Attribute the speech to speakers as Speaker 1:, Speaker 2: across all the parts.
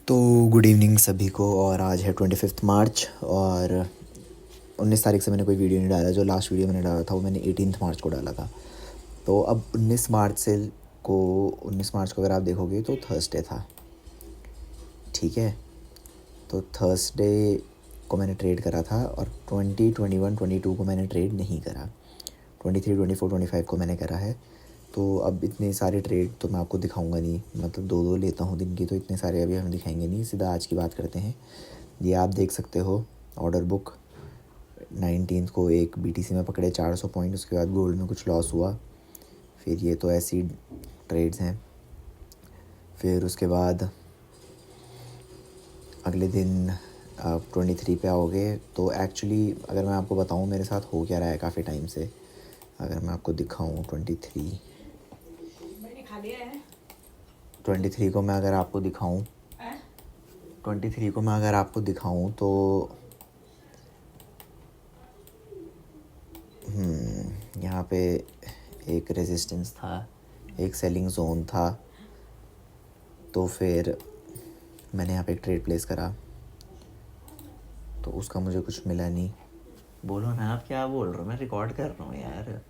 Speaker 1: तो good evening सभी को। और आज है 25 मार्च और 19 तारीख से मैंने कोई वीडियो नहीं डाला। जो लास्ट वीडियो मैंने डाला था वो मैंने 18 मार्च को डाला था। तो अब 19 मार्च को अगर आप देखोगे तो थर्सडे था, ठीक है। तो थर्सडे को मैंने ट्रेड करा था और 20, 21, 22 को मैंने ट्रेड नहीं करा। 23, 24, 25 को मैंने करा है। तो अब इतने सारे ट्रेड तो मैं आपको दिखाऊंगा नहीं, मतलब दो दो लेता हूँ दिन की, तो इतने सारे अभी हम दिखाएंगे नहीं। सीधा आज की बात करते हैं। ये आप देख सकते हो ऑर्डर बुक। 19 को एक बीटीसी में पकड़े 400 पॉइंट, उसके बाद गोल्ड में कुछ लॉस हुआ। फिर ये तो ऐसी ट्रेड्स हैं। फिर उसके बाद अगले दिन आप 23 पे आओगे तो एक्चुअली अगर मैं आपको बताऊं मेरे साथ हो क्या रहा है काफ़ी टाइम से, अगर मैं आपको दिखाऊं 23 को मैं अगर आपको दिखाऊं 23 को मैं अगर आपको दिखाऊं तो यहाँ पे एक रेजिस्टेंस था, एक सेलिंग जोन था। तो फिर मैंने यहाँ पे एक ट्रेड प्लेस करा तो उसका मुझे कुछ मिला नहीं। बोलो ना, आप क्या बोल रहे हो? मैं रिकॉर्ड कर रहा हूँ यार।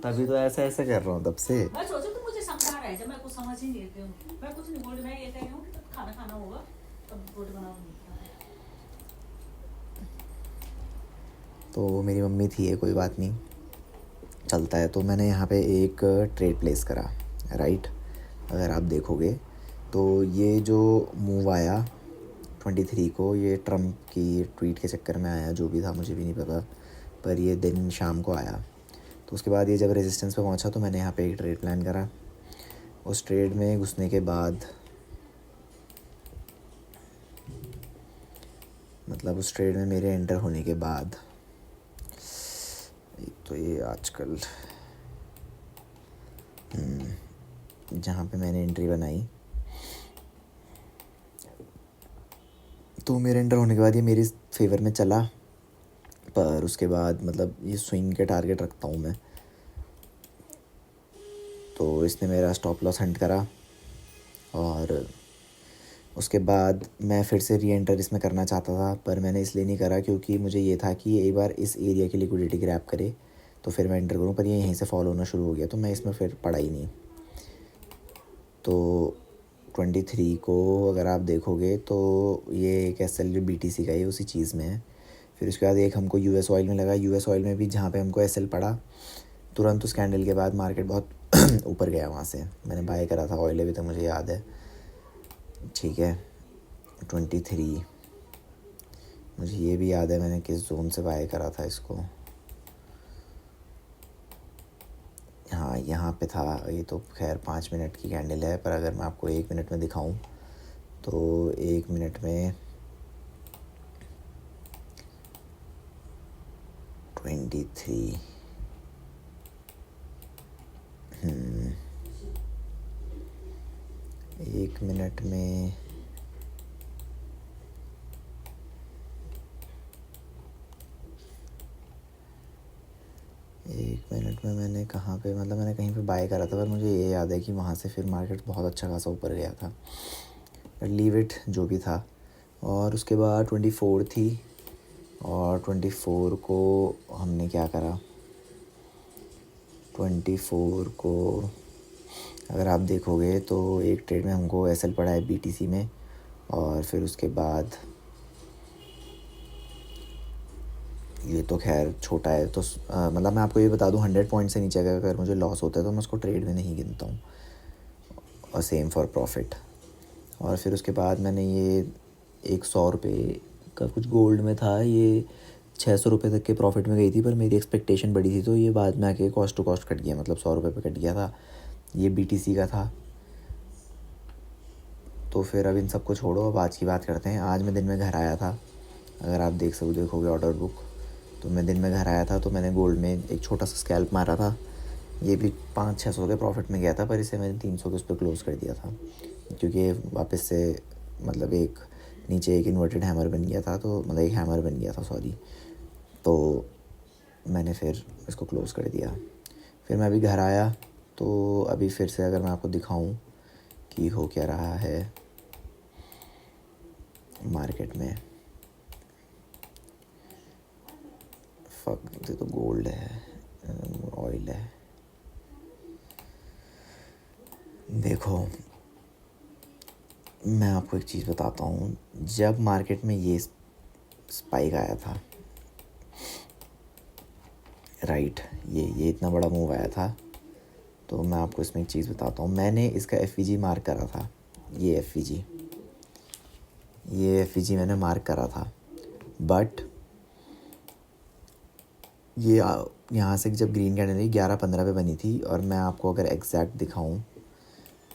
Speaker 1: तभी तो ऐसा ऐसा कर रहा हूँ तब से।
Speaker 2: मैं सोचा तो मुझे समझा रहा है, जब मैं कुछ समझ ही नहीं लेती हूँ। मैं कुछ नहीं बोल रही, मैं ये कह रही हूँ कि खाना खाना होगा तब रोटी बनाऊंगी।
Speaker 1: तो मेरी मम्मी थी, ये कोई बात नहीं, चलता है। तो मैंने यहाँ पे एक ट्रेड प्लेस करा, राइट। अगर आप देखोगे तो ये जो मूव आया 23 को, ये ट्रम्प की ट्वीट के चक्कर में आया, जो भी था मुझे भी नहीं पता, पर ये दिन शाम को आया। तो उसके बाद ये जब रेजिस्टेंस पे पहुंचा तो मैंने यहाँ पे एक ट्रेड प्लान करा। उस ट्रेड में घुसने के बाद, मतलब उस ट्रेड में मेरे एंटर होने के बाद, तो ये आजकल जहाँ पे मैंने एंट्री बनाई, तो मेरे एंटर होने के बाद ये मेरी फेवर में चला। पर उसके बाद मतलब ये स्विंग के टारगेट रखता हूँ मैं, तो इसने मेरा स्टॉप लॉस हंट करा। और उसके बाद मैं फिर से री एंटर इसमें करना चाहता था, पर मैंने इसलिए नहीं करा क्योंकि मुझे ये था कि एक बार इस एरिया की लिक्विडिटी ग्रैब करे तो फिर मैं एंटर करूँ, पर ये यहीं से फॉलो होना शुरू हो गया तो मैं इसमें फिर पड़ा ही नहीं। तो 23 को अगर आप देखोगे तो ये एक SL BTC का ही उसी चीज़ में है। फिर उसके बाद एक हमको US ऑयल में लगा। US ऑयल में भी जहाँ पे हमको SL पड़ा, तुरंत उस कैंडल के बाद मार्केट बहुत ऊपर गया। वहाँ से मैंने बाय करा था ऑयल, अभी तक मुझे याद है, ठीक है। 23 मुझे ये भी याद है मैंने किस जोन से बाय करा था इसको। हाँ, यहाँ पे था। ये तो खैर 5 मिनट की कैंडल है, पर अगर मैं आपको 1 मिनट में दिखाऊं तो 1 मिनट में 23 1 मिनट में मैंने कहाँ पे, मतलब मैंने कहीं पे बाय करा था, पर मुझे ये याद है कि वहाँ से फिर मार्केट बहुत अच्छा खासा ऊपर गया था। बट लीव इट, जो भी था। और उसके बाद 24 थी, और 24 को हमने क्या करा, 24 को अगर आप देखोगे तो एक ट्रेड में हमको SL पड़ा है BTC में। और फिर उसके बाद ये तो खैर छोटा है, तो मतलब मैं आपको ये बता दूं 100 पॉइंट से नीचे अगर मुझे लॉस होता है तो मैं उसको ट्रेड में नहीं गिनता हूँ, और सेम फॉर प्रॉफिट। और फिर उसके बाद मैंने ये 100 रुपये का कुछ गोल्ड में था, ये 600 रुपये तक के प्रॉफिट में गई थी, पर मेरी एक्सपेक्टेशन बड़ी थी तो ये बाद में आके कॉस्ट टू कॉस्ट कट गया, मतलब 100 रुपये पे कट गया था। ये BTC का था। तो फिर अब इन सबको छोड़ो, अब आज की बात करते हैं। आज मैं दिन में घर आया था, अगर आप देखोगे ऑर्डर बुक, तो मैं दिन में घर आया था तो मैंने गोल्ड में एक छोटा सा स्कैल्प मारा था। ये भी 500-600 के प्रॉफिट में गया था, पर इसे मैंने 300 के उस पर क्लोज़ कर दिया था क्योंकि वापस से मतलब एक नीचे एक इन्वर्टेड हैमर बन गया था, तो मतलब एक हैमर बन गया था, सॉरी। तो मैंने फिर इसको क्लोज़ कर दिया। फिर मैं अभी घर आया तो अभी फिर से अगर मैं आपको दिखाऊं कि हो क्या रहा है, मार्केट में। फक, ये तो गोल्ड है, ऑयल है। देखो मैं आपको एक चीज़ बताता हूँ, जब मार्केट में ये स्पाइक आया था, राइट, ये इतना बड़ा मूव आया था, तो मैं आपको इसमें एक चीज़ बताता हूँ। मैंने इसका एफ मार्क करा था, ये एफ मैंने मार्क करा था, बट ये यहाँ से जब ग्रीन कैंडल 11:15 पे बनी थी, और मैं आपको अगर एग्जैक्ट दिखाऊँ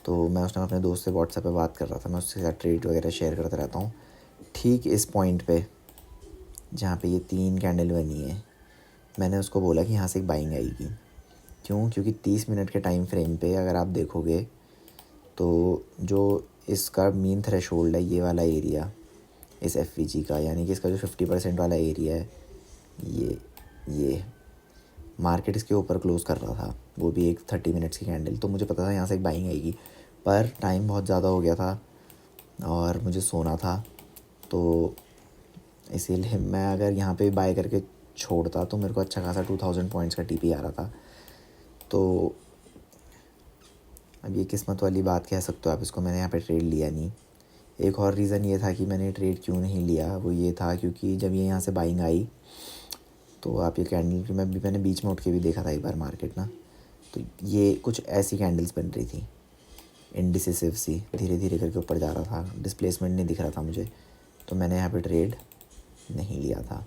Speaker 1: तो मैं उस टाइम अपने दोस्त से व्हाट्सएप पे बात कर रहा था, मैं उसके साथ ट्रेड वगैरह शेयर करता रहता हूँ। ठीक इस पॉइंट पे जहाँ पे ये 3 कैंडल बनी है, मैंने उसको बोला कि यहाँ से एक बाइंग आएगी। क्यों? क्योंकि 30 मिनट के टाइम फ्रेम पे अगर आप देखोगे तो जो इसका मीन थ्रेशोल्ड है, ये वाला एरिया इस एफ का, यानी कि इसका जो 50% वाला एरिया है, ये मार्केट इसके ऊपर क्लोज़ कर रहा था, वो भी एक 30 मिनट्स की कैंडल। तो मुझे पता था यहाँ से एक बाइंग आएगी, पर टाइम बहुत ज़्यादा हो गया था और मुझे सोना था, तो इसीलिए मैं अगर यहाँ पे बाय करके छोड़ता तो मेरे को अच्छा खासा 2000 पॉइंट्स का टीपी आ रहा था। तो अब ये किस्मत वाली बात कह सकते हो आप इसको, मैंने यहाँ पे ट्रेड लिया नहीं। एक और रीज़न ये था कि मैंने ट्रेड क्यों नहीं लिया, वो ये था क्योंकि जब ये यहाँ से बाइंग आई तो आप ये कैंडल की मैंने बीच में उठ के भी देखा था एक बार मार्केट ना, तो ये कुछ ऐसी कैंडल्स बन रही थी, इंडिसिसिव सी, धीरे धीरे करके ऊपर जा रहा था, डिस्प्लेसमेंट नहीं दिख रहा था मुझे, तो मैंने यहाँ पे ट्रेड नहीं लिया था।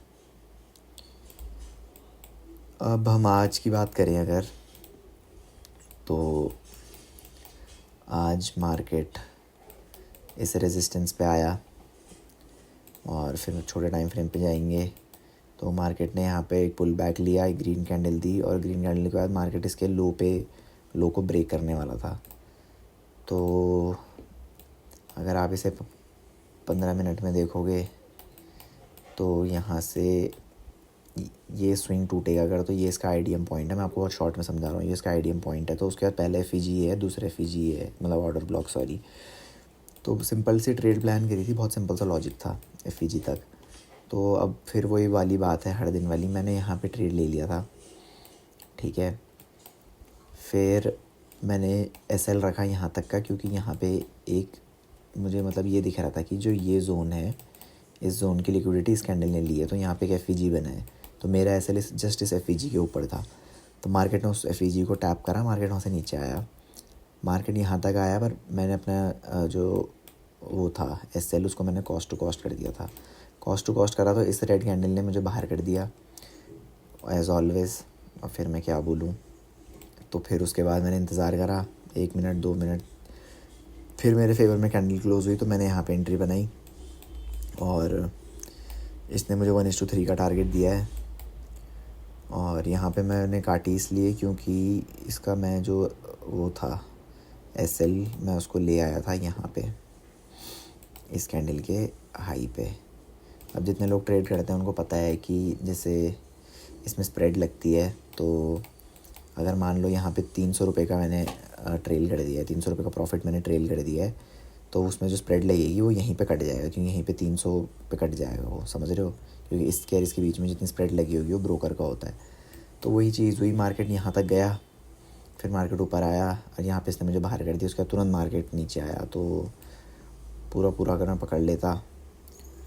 Speaker 1: अब हम आज की बात करें अगर, तो आज मार्केट इस रेजिस्टेंस पे आया और फिर छोटे टाइम फ्रेम पे जाएंगे तो मार्केट ने यहाँ पे एक पुल बैक लिया, एक ग्रीन कैंडल दी, और ग्रीन कैंडल के बाद मार्केट इसके लो को ब्रेक करने वाला था। तो अगर आप इसे 15 मिनट में देखोगे तो यहाँ से ये स्विंग टूटेगा अगर, तो ये इसका आईडीएम पॉइंट है, मैं आपको बहुत शॉर्ट में समझा रहा हूँ, ये इसका आईडीएम पॉइंट है। तो उसके बाद पहले एफ है, दूसरे एफ है, मतलब ऑर्डर ब्लॉक, सॉरी। तो सिंपल सी ट्रेड प्लान करी थी, बहुत सिंपल सा लॉजिक था एफ तक। तो अब फिर वही वाली बात है हर दिन वाली, मैंने यहाँ पे ट्रेड ले लिया था, ठीक है। फिर मैंने एसएल रखा यहाँ तक का, क्योंकि यहाँ पे एक मुझे मतलब ये दिख रहा था कि जो ये जोन है, इस जोन की लिक्विडिटी इस कैंडल ने ली है, तो यहाँ पे एक एफ बना है, तो मेरा एसएल जस्ट इस एफ के ऊपर था। तो मार्केट ने उस एफ को टैप करा, मार्केट वहाँ से नीचे आया, मार्केट यहाँ तक आया, पर मैंने अपना जो वो था एसएल उसको मैंने कॉस्ट टू कॉस्ट कर दिया था। कॉस्ट टू कॉस्ट करा तो इस रेड कैंडल ने मुझे बाहर कर दिया एज़ ऑलवेज़। और फिर मैं क्या बोलूँ, तो फिर उसके बाद मैंने इंतज़ार करा 1 मिनट 2 मिनट, फिर मेरे फेवर में कैंडल क्लोज़ हुई, तो मैंने यहाँ पे एंट्री बनाई और इसने मुझे 1:3 का टारगेट दिया है। और यहाँ पे मैंने काटी इसलिए क्योंकि इसका मैं जो वो था एसएल, मैं उसको ले आया था यहाँ पे इस कैंडल के हाई पे। अब जितने लोग ट्रेड करते हैं उनको पता है कि जैसे इसमें स्प्रेड लगती है, तो अगर मान लो यहाँ पे 300 रुपये का मैंने ट्रेल कर दिया है, 300 रुपये का प्रॉफिट मैंने ट्रेल कर दिया है, तो उसमें जो स्प्रेड लगेगी वो यहीं पे कट जाएगा, क्योंकि यहीं पे 300 पे कट जाएगा वो, समझ रहे हो, क्योंकि इसके और इसके बीच में जितनी स्प्रेड लगी होगी वो ब्रोकर का होता है। तो वही चीज़ हुई, मार्केट यहाँ तक गया, फिर मार्केट ऊपर आया और यहाँ पे इसने मुझे बाहर कर दिया, उसके बाद तुरंत मार्केट नीचे आया। तो पूरा अगर मैं पकड़ लेता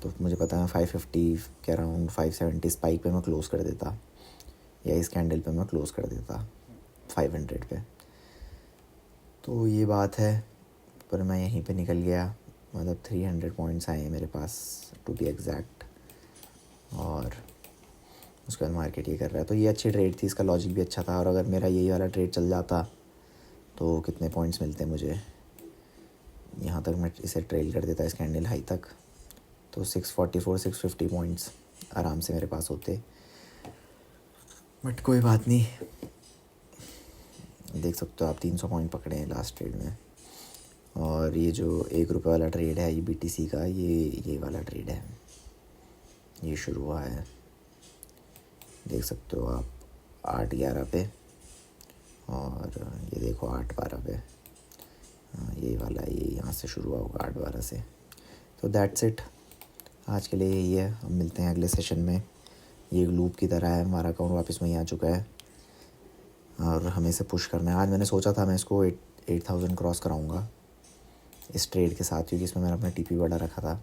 Speaker 1: तो मुझे पता है 550 के अराउंड 570 स्पाइक पे मैं क्लोज़ कर देता, या इस कैंडल पे मैं क्लोज़ कर देता 500 पे। तो ये बात है, पर मैं यहीं पे निकल गया, मतलब 300 पॉइंट्स आए हैं मेरे पास टू बी एग्जैक्ट, और उसके बाद मार्केट ये कर रहा है। तो ये अच्छी ट्रेड थी, इसका लॉजिक भी अच्छा था, और अगर मेरा यही वाला ट्रेड चल जाता तो कितने पॉइंट्स मिलते मुझे, यहाँ तक मैं इसे ट्रेल कर देता इस कैंडल हाई तक, तो 644 650 पॉइंट्स आराम से मेरे पास होते। बट कोई बात नहीं, देख सकते हो आप 300 पॉइंट पकड़े हैं लास्ट ट्रेड में। और ये जो 1 रुपये वाला ट्रेड है ये BTC का, ये वाला ट्रेड है, ये शुरू हुआ है, देख सकते हो आप 8:11 पे, और ये देखो 8:12 पे, ये वाला ये यहाँ से शुरू हुआ होगा 8:12 से। तो दैट्स इट, आज के लिए यही है, हम मिलते हैं अगले सेशन में। ये एक लूप की तरह है, हमारा अकाउंट वापस वहीं आ चुका है और हमें इसे पुश करना है। आज मैंने सोचा था मैं इसको 8,000 क्रॉस कराऊंगा इस ट्रेड के साथ, क्योंकि इसमें मैंने अपना टीपी बड़ा रखा था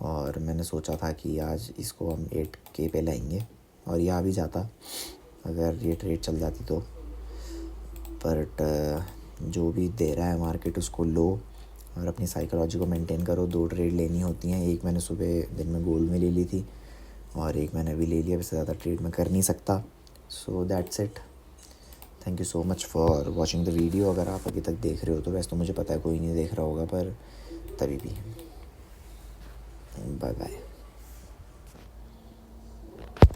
Speaker 1: और मैंने सोचा था कि आज इसको हम 8K पे लाएंगे और ये आ भी जाता अगर ये ट्रेड चल जाती तो। बट जो भी दे रहा है मार्केट उसको लो और अपनी साइकोलॉजी को मेंटेन करो। 2 ट्रेड लेनी होती हैं, एक मैंने सुबह दिन में गोल्ड में ले ली थी और एक मैंने अभी ले लिया। इससे ज़्यादा ट्रेड मैं कर नहीं सकता। So that's it. Thank you so much for watching the video. अगर आप अभी तक देख रहे हो तो वैसे तो मुझे पता है कोई नहीं देख रहा होगा, पर तभी भी बाय बाय।